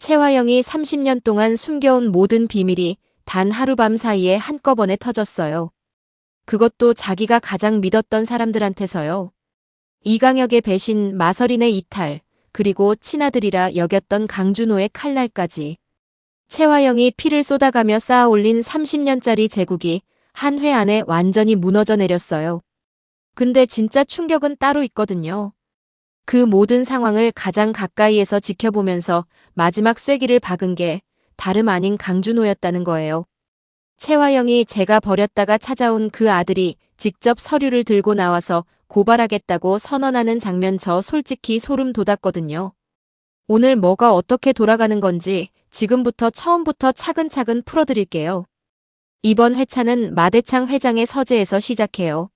채화영이 30년 동안 숨겨온 모든 비밀이 단 하룻밤 사이에 한꺼번에 터졌어요. 그것도 자기가 가장 믿었던 사람들한테서요. 이강혁의 배신, 마서린의 이탈, 그리고 친아들이라 여겼던 강준호의 칼날까지. 채화영이 피를 쏟아가며 쌓아올린 30년짜리 제국이 한 회 안에 완전히 무너져 내렸어요. 근데 진짜 충격은 따로 있거든요. 그 모든 상황을 가장 가까이에서 지켜보면서 마지막 쐐기를 박은 게 다름 아닌 강준호였다는 거예요. 채화영이 제가 버렸다가 찾아온 그 아들이 직접 서류를 들고 나와서 고발하겠다고 선언하는 장면, 저 솔직히 소름 돋았거든요. 오늘 뭐가 어떻게 돌아가는 건지 지금부터 처음부터 차근차근 풀어드릴게요. 이번 회차는 마대창 회장의 서재에서 시작해요.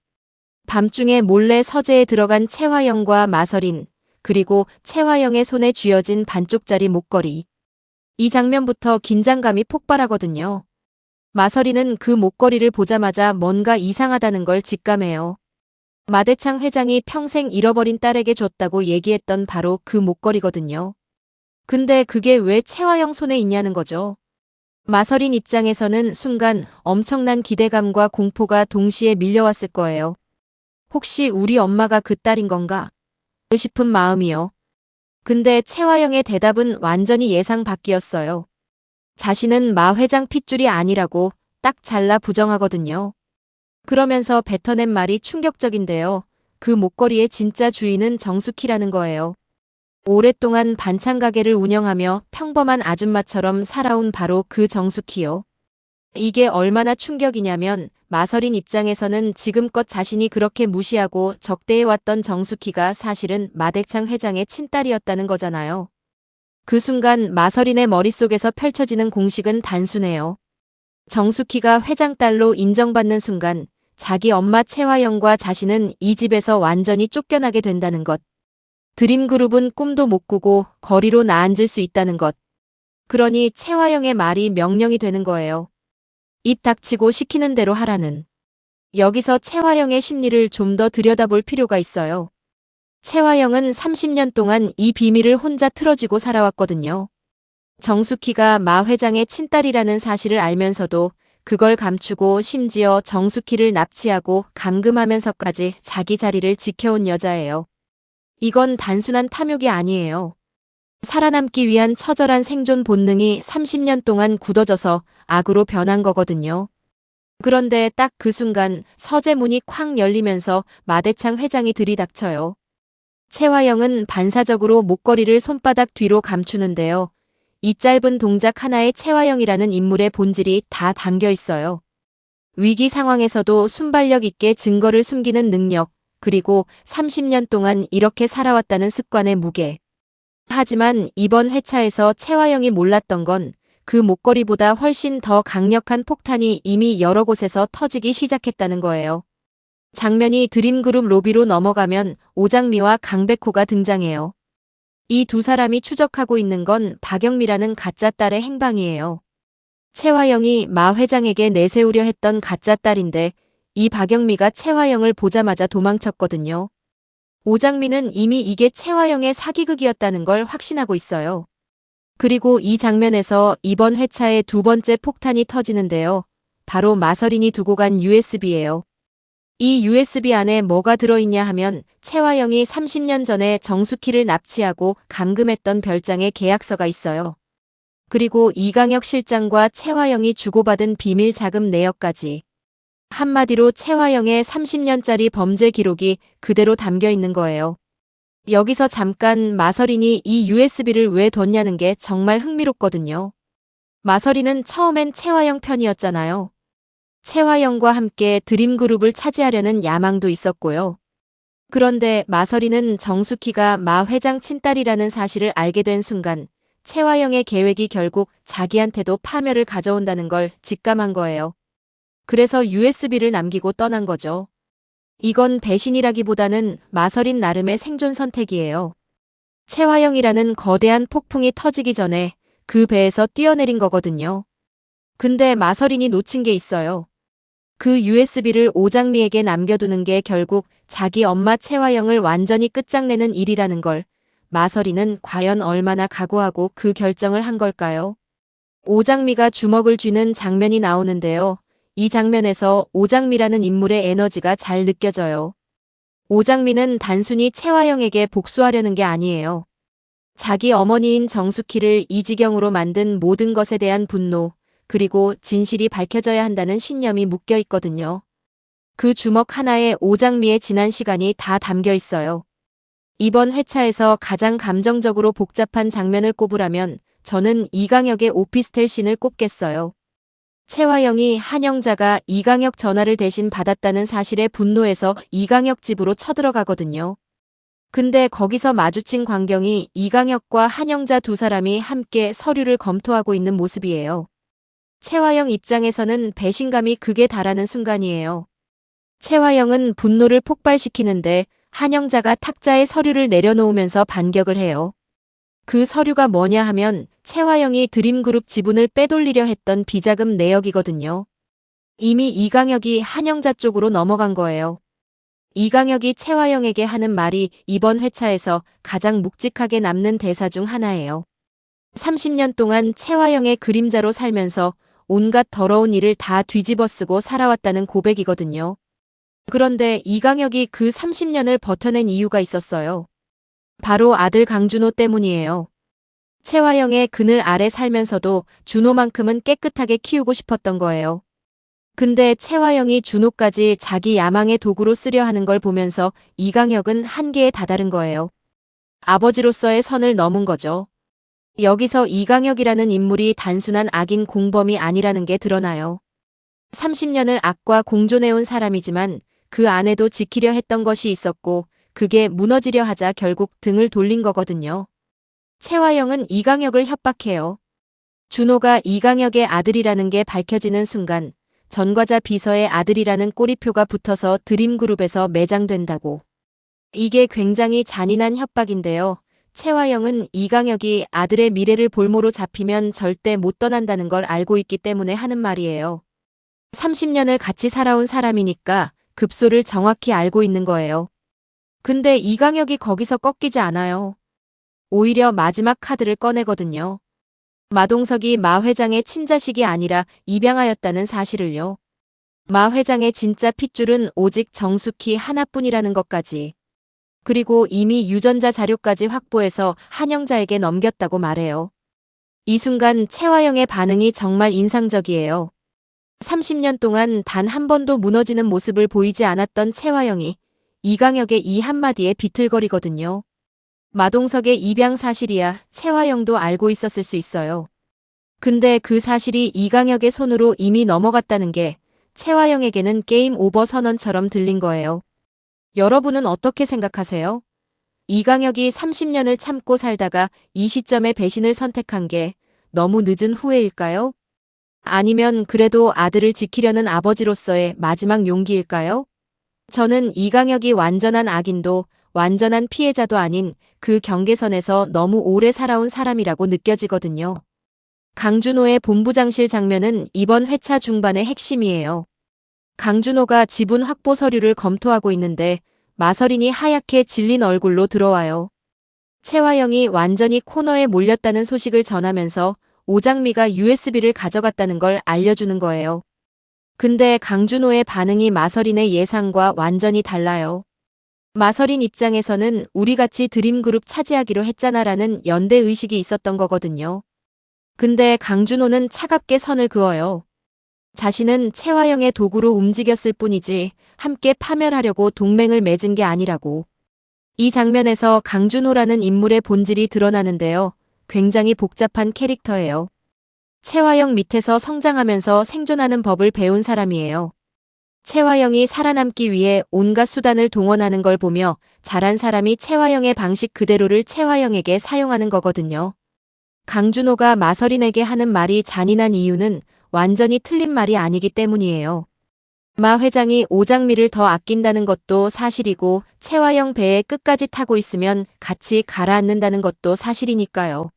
밤중에 몰래 서재에 들어간 채화영과 마서린, 그리고 채화영의 손에 쥐어진 반쪽짜리 목걸이. 이 장면부터 긴장감이 폭발하거든요. 마서린은 그 목걸이를 보자마자 뭔가 이상하다는 걸 직감해요. 마대창 회장이 평생 잃어버린 딸에게 줬다고 얘기했던 바로 그 목걸이거든요. 근데 그게 왜 채화영 손에 있냐는 거죠. 마서린 입장에서는 순간 엄청난 기대감과 공포가 동시에 밀려왔을 거예요. 혹시 우리 엄마가 그 딸인 건가? 싶은 마음이요. 근데 채화영의 대답은 완전히 예상 밖이었어요. 자신은 마 회장 핏줄이 아니라고 딱 잘라 부정하거든요. 그러면서 뱉어낸 말이 충격적인데요. 그 목걸이의 진짜 주인은 정숙희라는 거예요. 오랫동안 반찬 가게를 운영하며 평범한 아줌마처럼 살아온 바로 그 정숙희요. 이게 얼마나 충격이냐면 마서린 입장에서는 지금껏 자신이 그렇게 무시하고 적대해왔던 정숙희가 사실은 마대창 회장의 친딸이었다는 거잖아요. 그 순간 마서린의 머릿속에서 펼쳐지는 공식은 단순해요. 정숙희가 회장 딸로 인정받는 순간 자기 엄마 채화영과 자신은 이 집에서 완전히 쫓겨나게 된다는 것. 드림그룹은 꿈도 못 꾸고 거리로 나앉을 수 있다는 것. 그러니 채화영의 말이 명령이 되는 거예요. 입 닥치고 시키는 대로 하라는. 여기서 채화영의 심리를 좀 더 들여다볼 필요가 있어요. 채화영은 30년 동안 이 비밀을 혼자 틀어쥐고 살아왔거든요. 정숙희가 마 회장의 친딸이라는 사실을 알면서도 그걸 감추고 심지어 정숙희를 납치하고 감금하면서까지 자기 자리를 지켜온 여자예요. 이건 단순한 탐욕이 아니에요. 살아남기 위한 처절한 생존 본능이 30년 동안 굳어져서 악으로 변한 거거든요. 그런데 딱 그 순간 서재 문이 쾅 열리면서 마대창 회장이 들이닥쳐요. 채화영은 반사적으로 목걸이를 손바닥 뒤로 감추는데요. 이 짧은 동작 하나에 채화영이라는 인물의 본질이 다 담겨 있어요. 위기 상황에서도 순발력 있게 증거를 숨기는 능력, 그리고 30년 동안 이렇게 살아왔다는 습관의 무게. 하지만 이번 회차에서 채화영이 몰랐던 건 그 목걸이보다 훨씬 더 강력한 폭탄이 이미 여러 곳에서 터지기 시작했다는 거예요. 장면이 드림그룹 로비로 넘어가면 오장미와 강백호가 등장해요. 이 두 사람이 추적하고 있는 건 박영미라는 가짜 딸의 행방이에요. 채화영이 마 회장에게 내세우려 했던 가짜 딸인데 이 박영미가 채화영을 보자마자 도망쳤거든요. 오장미는 이미 이게 채화영의 사기극이었다는 걸 확신하고 있어요. 그리고 이 장면에서 이번 회차의 두 번째 폭탄이 터지는데요. 바로 마서린이 두고 간 USB예요. 이 USB 안에 뭐가 들어있냐 하면 채화영이 30년 전에 정숙희를 납치하고 감금했던 별장의 계약서가 있어요. 그리고 이강혁 실장과 채화영이 주고받은 비밀 자금 내역까지. 한마디로 채화영의 30년짜리 범죄 기록이 그대로 담겨 있는 거예요. 여기서 잠깐 마서린이 이 USB를 왜 뒀냐는 게 정말 흥미롭거든요. 마서린은 처음엔 채화영 편이었잖아요. 채화영과 함께 드림그룹을 차지하려는 야망도 있었고요. 그런데 마서린은 정숙희가 마 회장 친딸이라는 사실을 알게 된 순간 채화영의 계획이 결국 자기한테도 파멸을 가져온다는 걸 직감한 거예요. 그래서 USB를 남기고 떠난 거죠. 이건 배신이라기보다는 마서린 나름의 생존 선택이에요. 채화영이라는 거대한 폭풍이 터지기 전에 그 배에서 뛰어내린 거거든요. 근데 마서린이 놓친 게 있어요. 그 USB를 오장미에게 남겨두는 게 결국 자기 엄마 채화영을 완전히 끝장내는 일이라는 걸 마서린은 과연 얼마나 각오하고 그 결정을 한 걸까요? 오장미가 주먹을 쥐는 장면이 나오는데요. 이 장면에서 오장미라는 인물의 에너지가 잘 느껴져요. 오장미는 단순히 채화영에게 복수하려는 게 아니에요. 자기 어머니인 정숙희를 이 지경으로 만든 모든 것에 대한 분노, 그리고 진실이 밝혀져야 한다는 신념이 묶여 있거든요. 그 주먹 하나에 오장미의 지난 시간이 다 담겨 있어요. 이번 회차에서 가장 감정적으로 복잡한 장면을 꼽으라면 저는 이강혁의 오피스텔 씬을 꼽겠어요. 채화영이 한영자가 이강혁 전화를 대신 받았다는 사실에 분노해서 이강혁 집으로 쳐들어가거든요. 근데 거기서 마주친 광경이 이강혁과 한영자 두 사람이 함께 서류를 검토하고 있는 모습이에요. 채화영 입장에서는 배신감이 극에 달하는 순간이에요. 채화영은 분노를 폭발시키는데 한영자가 탁자에 서류를 내려놓으면서 반격을 해요. 그 서류가 뭐냐 하면 채화영이 드림그룹 지분을 빼돌리려 했던 비자금 내역이거든요. 이미 이강혁이 한영자 쪽으로 넘어간 거예요. 이강혁이 채화영에게 하는 말이 이번 회차에서 가장 묵직하게 남는 대사 중 하나예요. 30년 동안 채화영의 그림자로 살면서 온갖 더러운 일을 다 뒤집어쓰고 살아왔다는 고백이거든요. 그런데 이강혁이 그 30년을 버텨낸 이유가 있었어요. 바로 아들 강준호 때문이에요. 채화영의 그늘 아래 살면서도 준호만큼은 깨끗하게 키우고 싶었던 거예요. 근데 채화영이 준호까지 자기 야망의 도구로 쓰려 하는 걸 보면서 이강혁은 한계에 다다른 거예요. 아버지로서의 선을 넘은 거죠. 여기서 이강혁이라는 인물이 단순한 악인 공범이 아니라는 게 드러나요. 30년을 악과 공존해온 사람이지만 그 안에도 지키려 했던 것이 있었고 그게 무너지려 하자 결국 등을 돌린 거거든요. 채화영은 이강혁을 협박해요. 준호가 이강혁의 아들이라는 게 밝혀지는 순간 전과자 비서의 아들이라는 꼬리표가 붙어서 드림그룹에서 매장된다고. 이게 굉장히 잔인한 협박인데요. 채화영은 이강혁이 아들의 미래를 볼모로 잡히면 절대 못 떠난다는 걸 알고 있기 때문에 하는 말이에요. 30년을 같이 살아온 사람이니까 급소를 정확히 알고 있는 거예요. 근데 이강혁이 거기서 꺾이지 않아요. 오히려 마지막 카드를 꺼내거든요. 마동석이 마 회장의 친자식이 아니라 입양하였다는 사실을요. 마 회장의 진짜 핏줄은 오직 정숙희 하나뿐이라는 것까지. 그리고 이미 유전자 자료까지 확보해서 한영자에게 넘겼다고 말해요. 이 순간 채화영의 반응이 정말 인상적이에요. 30년 동안 단 한 번도 무너지는 모습을 보이지 않았던 채화영이 이강혁의 이 한마디에 비틀거리거든요. 마동석의 입양 사실이야 채화영도 알고 있었을 수 있어요. 근데 그 사실이 이강혁의 손으로 이미 넘어갔다는 게 채화영에게는 게임 오버 선언처럼 들린 거예요. 여러분은 어떻게 생각하세요? 이강혁이 30년을 참고 살다가 이 시점에 배신을 선택한 게 너무 늦은 후회일까요? 아니면 그래도 아들을 지키려는 아버지로서의 마지막 용기일까요? 저는 이강혁이 완전한 악인도 완전한 피해자도 아닌 그 경계선에서 너무 오래 살아온 사람이라고 느껴지거든요. 강준호의 본부장실 장면은 이번 회차 중반의 핵심이에요. 강준호가 지분 확보 서류를 검토하고 있는데 마서린이 하얗게 질린 얼굴로 들어와요. 채화영이 완전히 코너에 몰렸다는 소식을 전하면서 오장미가 USB를 가져갔다는 걸 알려주는 거예요. 근데 강준호의 반응이 마서린의 예상과 완전히 달라요. 마서린 입장에서는 우리 같이 드림그룹 차지하기로 했잖아라는 연대의식이 있었던 거거든요. 근데 강준호는 차갑게 선을 그어요. 자신은 채화영의 도구로 움직였을 뿐이지 함께 파멸하려고 동맹을 맺은 게 아니라고. 이 장면에서 강준호라는 인물의 본질이 드러나는데요. 굉장히 복잡한 캐릭터예요. 채화영 밑에서 성장하면서 생존하는 법을 배운 사람이에요. 채화영이 살아남기 위해 온갖 수단을 동원하는 걸 보며 자란 사람이 채화영의 방식 그대로를 채화영에게 사용하는 거거든요. 강준호가 마서린에게 하는 말이 잔인한 이유는 완전히 틀린 말이 아니기 때문이에요. 마 회장이 오장미를 더 아낀다는 것도 사실이고 채화영 배에 끝까지 타고 있으면 같이 가라앉는다는 것도 사실이니까요.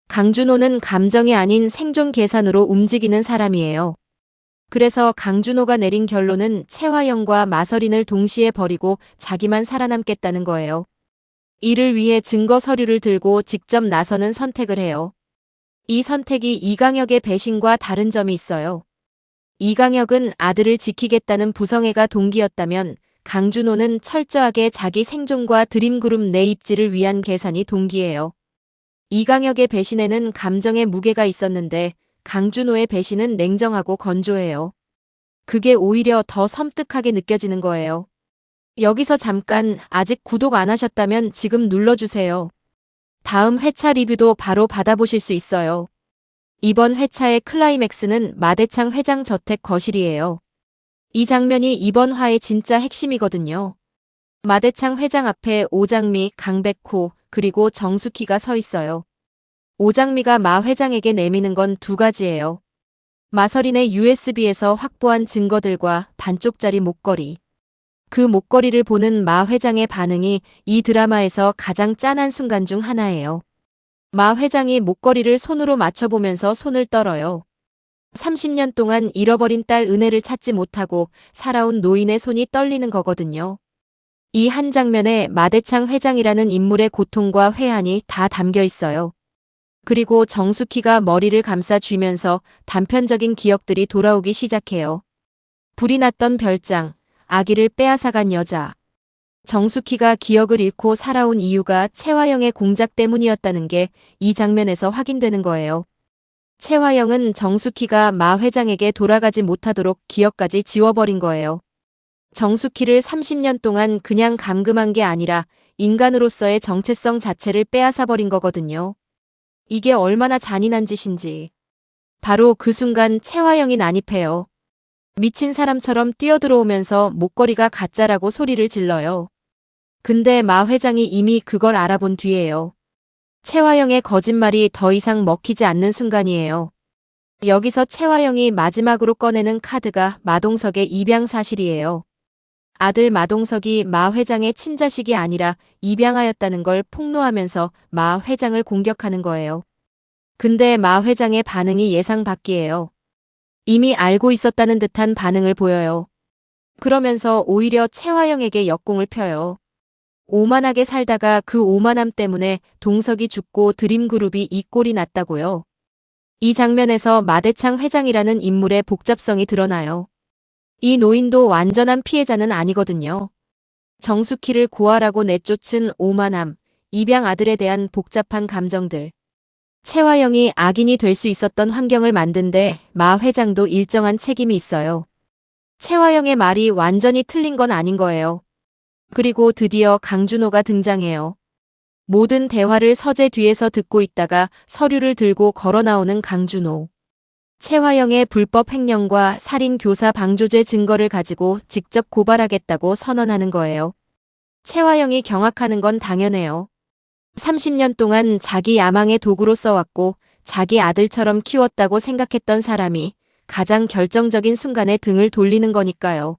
강준호는 감정이 아닌 생존 계산으로 움직이는 사람이에요. 그래서 강준호가 내린 결론은 채화영과 마서린을 동시에 버리고 자기만 살아남겠다는 거예요. 이를 위해 증거 서류를 들고 직접 나서는 선택을 해요. 이 선택이 이강혁의 배신과 다른 점이 있어요. 이강혁은 아들을 지키겠다는 부성애가 동기였다면 강준호는 철저하게 자기 생존과 드림그룹 내 입지를 위한 계산이 동기예요. 이강혁의 배신에는 감정의 무게가 있었는데 강준호의 배신은 냉정하고 건조해요. 그게 오히려 더 섬뜩하게 느껴지는 거예요. 여기서 잠깐 아직 구독 안 하셨다면 지금 눌러주세요. 다음 회차 리뷰도 바로 받아보실 수 있어요. 이번 회차의 클라이맥스는 마대창 회장 저택 거실이에요. 이 장면이 이번 화의 진짜 핵심이거든요. 마대창 회장 앞에 오장미, 강백호, 그리고 정숙희가 서 있어요. 오장미가 마 회장에게 내미는 건 두 가지예요. 마서린의 USB에서 확보한 증거들과 반쪽짜리 목걸이. 그 목걸이를 보는 마 회장의 반응이 이 드라마에서 가장 짠한 순간 중 하나예요. 마 회장이 목걸이를 손으로 맞춰보면서 손을 떨어요. 30년 동안 잃어버린 딸 은혜를 찾지 못하고 살아온 노인의 손이 떨리는 거거든요. 이 한 장면에 마대창 회장이라는 인물의 고통과 회한이 다 담겨 있어요. 그리고 정숙희가 머리를 감싸 쥐면서 단편적인 기억들이 돌아오기 시작해요. 불이 났던 별장, 아기를 빼앗아간 여자. 정숙희가 기억을 잃고 살아온 이유가 채화영의 공작 때문이었다는 게 이 장면에서 확인되는 거예요. 채화영은 정숙희가 마 회장에게 돌아가지 못하도록 기억까지 지워버린 거예요. 정숙희를 30년 동안 그냥 감금한 게 아니라 인간으로서의 정체성 자체를 빼앗아버린 거거든요. 이게 얼마나 잔인한 짓인지. 바로 그 순간 채화영이 난입해요. 미친 사람처럼 뛰어들어오면서 목걸이가 가짜라고 소리를 질러요. 근데 마 회장이 이미 그걸 알아본 뒤에요. 채화영의 거짓말이 더 이상 먹히지 않는 순간이에요. 여기서 채화영이 마지막으로 꺼내는 카드가 마동석의 입양 사실이에요. 아들 마동석이 마 회장의 친자식이 아니라 입양하였다는 걸 폭로하면서 마 회장을 공격하는 거예요. 근데 마 회장의 반응이 예상 밖이에요. 이미 알고 있었다는 듯한 반응을 보여요. 그러면서 오히려 채화영에게 역공을 펴요. 오만하게 살다가 그 오만함 때문에 동석이 죽고 드림그룹이 이 꼴이 났다고요. 이 장면에서 마대창 회장이라는 인물의 복잡성이 드러나요. 이 노인도 완전한 피해자는 아니거든요. 정숙희를 고아라고 내쫓은 오만함, 입양 아들에 대한 복잡한 감정들. 채화영이 악인이 될 수 있었던 환경을 만든데 마 회장도 일정한 책임이 있어요. 채화영의 말이 완전히 틀린 건 아닌 거예요. 그리고 드디어 강준호가 등장해요. 모든 대화를 서재 뒤에서 듣고 있다가 서류를 들고 걸어 나오는 강준호. 채화영의 불법 횡령과 살인 교사 방조제 증거를 가지고 직접 고발하겠다고 선언하는 거예요. 채화영이 경악하는 건 당연해요. 30년 동안 자기 야망의 도구로 써왔고 자기 아들처럼 키웠다고 생각했던 사람이 가장 결정적인 순간에 등을 돌리는 거니까요.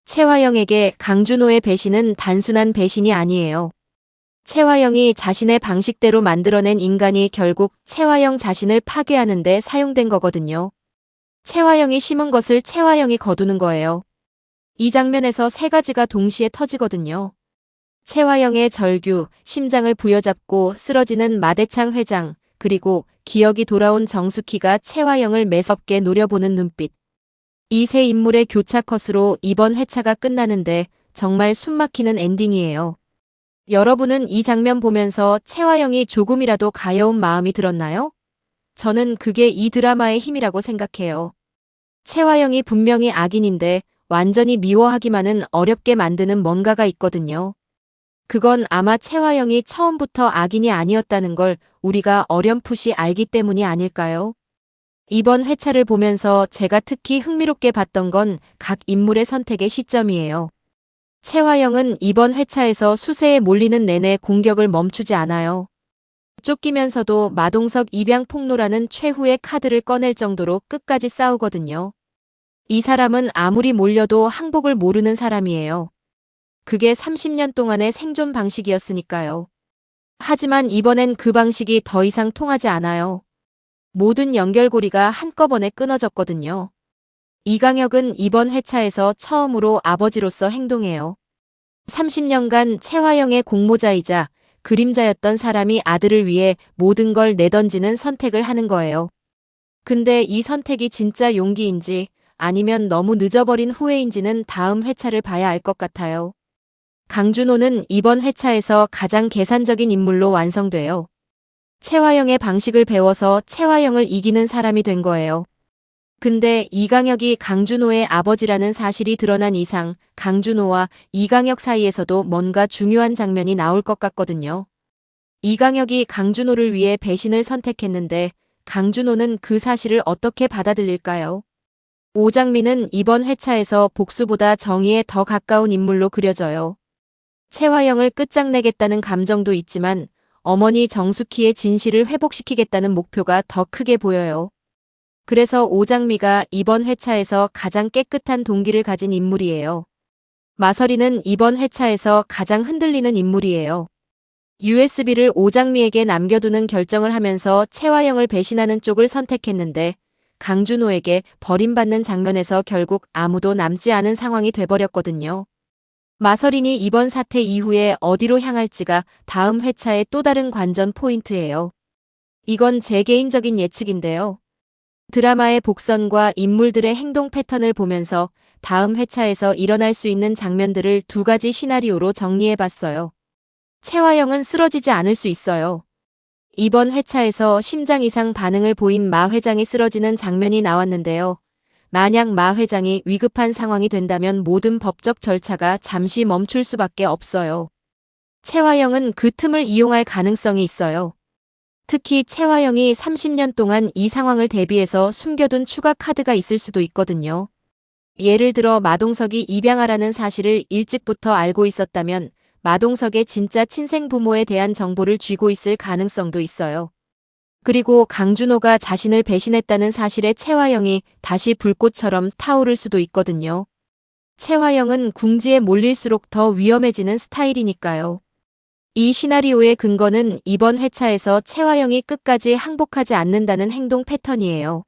채화영에게 강준호의 배신은 단순한 배신이 아니에요. 채화영이 자신의 방식대로 만들어낸 인간이 결국 채화영 자신을 파괴하는 데 사용된 거거든요. 채화영이 심은 것을 채화영이 거두는 거예요. 이 장면에서 세 가지가 동시에 터지거든요. 채화영의 절규, 심장을 부여잡고 쓰러지는 마대창 회장, 그리고 기억이 돌아온 정숙희가 채화영을 매섭게 노려보는 눈빛. 이 세 인물의 교차 컷으로 이번 회차가 끝나는데 정말 숨막히는 엔딩이에요. 여러분은 이 장면 보면서 채화영이 조금이라도 가여운 마음이 들었나요? 저는 그게 이 드라마의 힘이라고 생각해요. 채화영이 분명히 악인인데 완전히 미워하기만은 어렵게 만드는 뭔가가 있거든요. 그건 아마 채화영이 처음부터 악인이 아니었다는 걸 우리가 어렴풋이 알기 때문이 아닐까요? 이번 회차를 보면서 제가 특히 흥미롭게 봤던 건 각 인물의 선택의 시점이에요. 채화영은 이번 회차에서 수세에 몰리는 내내 공격을 멈추지 않아요. 쫓기면서도 마동석 입양 폭로라는 최후의 카드를 꺼낼 정도로 끝까지 싸우거든요. 이 사람은 아무리 몰려도 항복을 모르는 사람이에요. 그게 30년 동안의 생존 방식이었으니까요. 하지만 이번엔 그 방식이 더 이상 통하지 않아요. 모든 연결고리가 한꺼번에 끊어졌거든요. 이강혁은 이번 회차에서 처음으로 아버지로서 행동해요. 30년간 채화영의 공모자이자 그림자였던 사람이 아들을 위해 모든 걸 내던지는 선택을 하는 거예요. 근데 이 선택이 진짜 용기인지 아니면 너무 늦어버린 후회인지는 다음 회차를 봐야 알 것 같아요. 강준호는 이번 회차에서 가장 계산적인 인물로 완성돼요. 채화영의 방식을 배워서 채화영을 이기는 사람이 된 거예요. 근데 이강혁이 강준호의 아버지라는 사실이 드러난 이상 강준호와 이강혁 사이에서도 뭔가 중요한 장면이 나올 것 같거든요. 이강혁이 강준호를 위해 배신을 선택했는데 강준호는 그 사실을 어떻게 받아들일까요? 오장미는 이번 회차에서 복수보다 정의에 더 가까운 인물로 그려져요. 채화영을 끝장내겠다는 감정도 있지만 어머니 정숙희의 진실을 회복시키겠다는 목표가 더 크게 보여요. 그래서 오장미가 이번 회차에서 가장 깨끗한 동기를 가진 인물이에요. 마서리는 이번 회차에서 가장 흔들리는 인물이에요. USB를 오장미에게 남겨두는 결정을 하면서 채화영을 배신하는 쪽을 선택했는데 강준호에게 버림받는 장면에서 결국 아무도 남지 않은 상황이 돼버렸거든요. 마서린이 이번 사태 이후에 어디로 향할지가 다음 회차의 또 다른 관전 포인트예요. 이건 제 개인적인 예측인데요. 드라마의 복선과 인물들의 행동 패턴을 보면서 다음 회차에서 일어날 수 있는 장면들을 두 가지 시나리오로 정리해봤어요. 채화영은 쓰러지지 않을 수 있어요. 이번 회차에서 심장 이상 반응을 보인 마 회장이 쓰러지는 장면이 나왔는데요. 만약 마 회장이 위급한 상황이 된다면 모든 법적 절차가 잠시 멈출 수밖에 없어요. 채화영은 그 틈을 이용할 가능성이 있어요. 특히 채화영이 30년 동안 이 상황을 대비해서 숨겨둔 추가 카드가 있을 수도 있거든요. 예를 들어 마동석이 입양하라는 사실을 일찍부터 알고 있었다면 마동석의 진짜 친생 부모에 대한 정보를 쥐고 있을 가능성도 있어요. 그리고 강준호가 자신을 배신했다는 사실에 채화영이 다시 불꽃처럼 타오를 수도 있거든요. 채화영은 궁지에 몰릴수록 더 위험해지는 스타일이니까요. 이 시나리오의 근거는 이번 회차에서 채화영이 끝까지 항복하지 않는다는 행동 패턴이에요.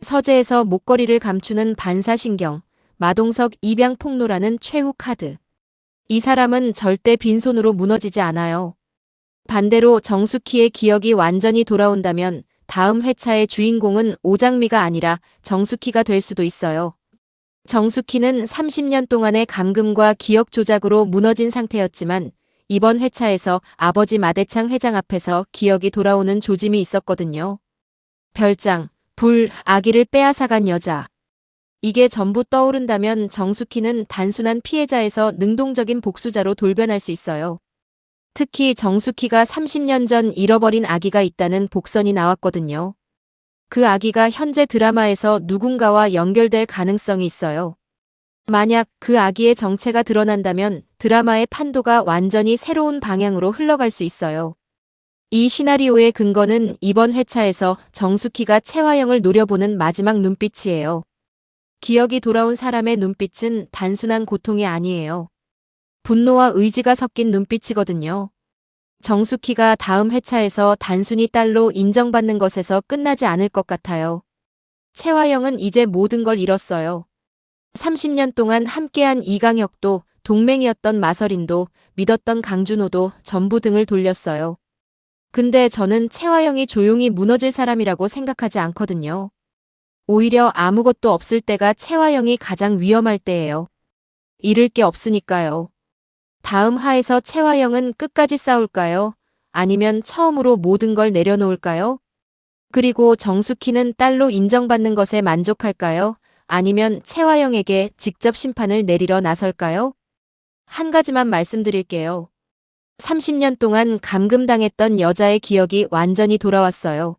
서재에서 목걸이를 감추는 반사신경, 마동석 입양 폭로라는 최후 카드. 이 사람은 절대 빈손으로 무너지지 않아요. 반대로 정숙희의 기억이 완전히 돌아온다면 다음 회차의 주인공은 오장미가 아니라 정숙희가 될 수도 있어요. 정숙희는 30년 동안의 감금과 기억 조작으로 무너진 상태였지만 이번 회차에서 아버지 마대창 회장 앞에서 기억이 돌아오는 조짐이 있었거든요. 별장, 불, 아기를 빼앗아간 여자. 이게 전부 떠오른다면 정숙희는 단순한 피해자에서 능동적인 복수자로 돌변할 수 있어요. 특히 정숙희가 30년 전 잃어버린 아기가 있다는 복선이 나왔거든요. 그 아기가 현재 드라마에서 누군가와 연결될 가능성이 있어요. 만약 그 아기의 정체가 드러난다면 드라마의 판도가 완전히 새로운 방향으로 흘러갈 수 있어요. 이 시나리오의 근거는 이번 회차에서 정숙희가 채화영을 노려보는 마지막 눈빛이에요. 기억이 돌아온 사람의 눈빛은 단순한 고통이 아니에요. 분노와 의지가 섞인 눈빛이거든요. 정숙희가 다음 회차에서 단순히 딸로 인정받는 것에서 끝나지 않을 것 같아요. 채화영은 이제 모든 걸 잃었어요. 30년 동안 함께한 이강혁도 동맹이었던 마서린도 믿었던 강준호도 전부 등을 돌렸어요. 근데 저는 채화영이 조용히 무너질 사람이라고 생각하지 않거든요. 오히려 아무것도 없을 때가 채화영이 가장 위험할 때예요. 잃을 게 없으니까요. 다음 화에서 채화영은 끝까지 싸울까요? 아니면 처음으로 모든 걸 내려놓을까요? 그리고 정숙희는 딸로 인정받는 것에 만족할까요? 아니면 채화영에게 직접 심판을 내리러 나설까요? 한 가지만 말씀드릴게요. 30년 동안 감금당했던 여자의 기억이 완전히 돌아왔어요.